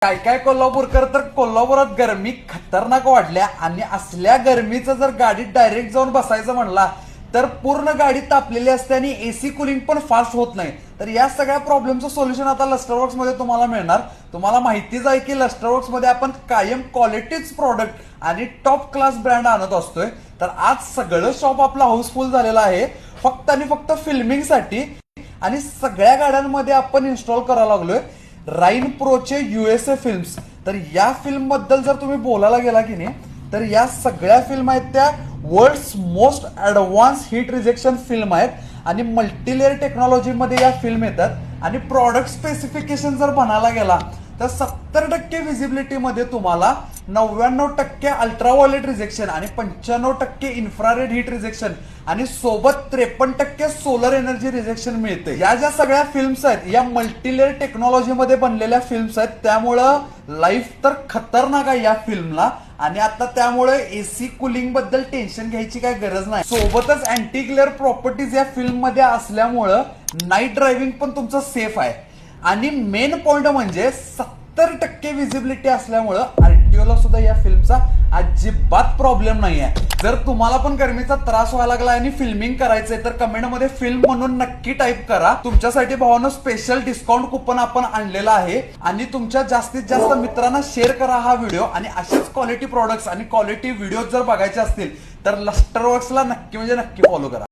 काय काय कोल्हापूरकर तर कोल्हापुरात गरमी खतरनाक वाढल्या आणि असल्या गरमीचं जर गाडीत डायरेक्ट जाऊन बसायचं म्हणला तर पूर्ण गाडी तापलेली असते आणि एसी कुलिंग पण फास्ट होत नाही. तर या सगळ्या प्रॉब्लेमचं सोल्युशन आता लस्टरवर्क्स मध्ये तुम्हाला मिळणार. तुम्हाला माहितीच आहे की लस्टरवर्क्स मध्ये आपण कायम क्वालिटीच प्रोडक्ट आणि टॉप क्लास ब्रँड आणत असतोय. तर आज सगळं शॉप आपला हाऊसफुल झालेला आहे फक्त आणि फक्त फिल्मिंगसाठी आणि सगळ्या गाड्यांमध्ये आपण इन्स्टॉल करायला लागलोय राईन प्रोचे यूएसए फिल्म्स. तर या फिल्म बद्दल जर तुम्ही बोलायला गेला की नाही तर या सगळ्या फिल्म आहेत त्या world's most advance heat rejection film आहेत आणि मल्टीलेअर टेक्नॉलॉजी मध्ये या फिल्म येतात आणि प्रॉडक्ट स्पेसिफिकेशन जर म्हणायला गेला तर 70% व्हिजिबिलिटी मध्ये तुम्हाला 99% अल्ट्राव्हायोलेट रिजेक्शन आणि 95% इन्फ्रारेड हीट रिजेक्शन आणि सोबत 53% सोलर एनर्जी रिजेक्शन मिळते. या ज्या सगळ्या फिल्म्स आहेत या मल्टीलेअर टेक्नॉलॉजी मध्ये बनलेल्या फिल्म्स आहेत त्यामुळं लाईफ तर खतरनाक आहे या फिल्मला. आणि आता त्यामुळे एसी कुलिंग बद्दल टेन्शन घ्यायची काय गरज नाही. सोबतच अँटी ग्लेअर प्रॉपर्टीज या फिल्म मध्ये असल्यामुळं नाईट ड्रायव्हिंग पण तुमचं सेफ आहे आणि मेन पॉइंट म्हणजे 70% व्हिजिबिलिटी असल्यामुळं आरटीओला सुद्धा या फिल्मचा अजिबात प्रॉब्लेम नाही आहे. जर तुम्हाला पण गरमीचा त्रास व्हायला लागला आणि फिल्मिंग करायचंय तर कमेंटमध्ये फिल्म म्हणून नक्की टाईप करा. तुमच्यासाठी भावानं स्पेशल डिस्काउंट कुपन आपण आणलेला आहे आणि तुमच्या जास्तीत जास्त मित्रांना शेअर करा हा व्हिडिओ. आणि असेच क्वालिटी प्रोडक्ट्स आणि क्वालिटी व्हिडिओ जर बघायचे असतील तर लस्टरवर्क्सला नक्की म्हणजे नक्की फॉलो करा.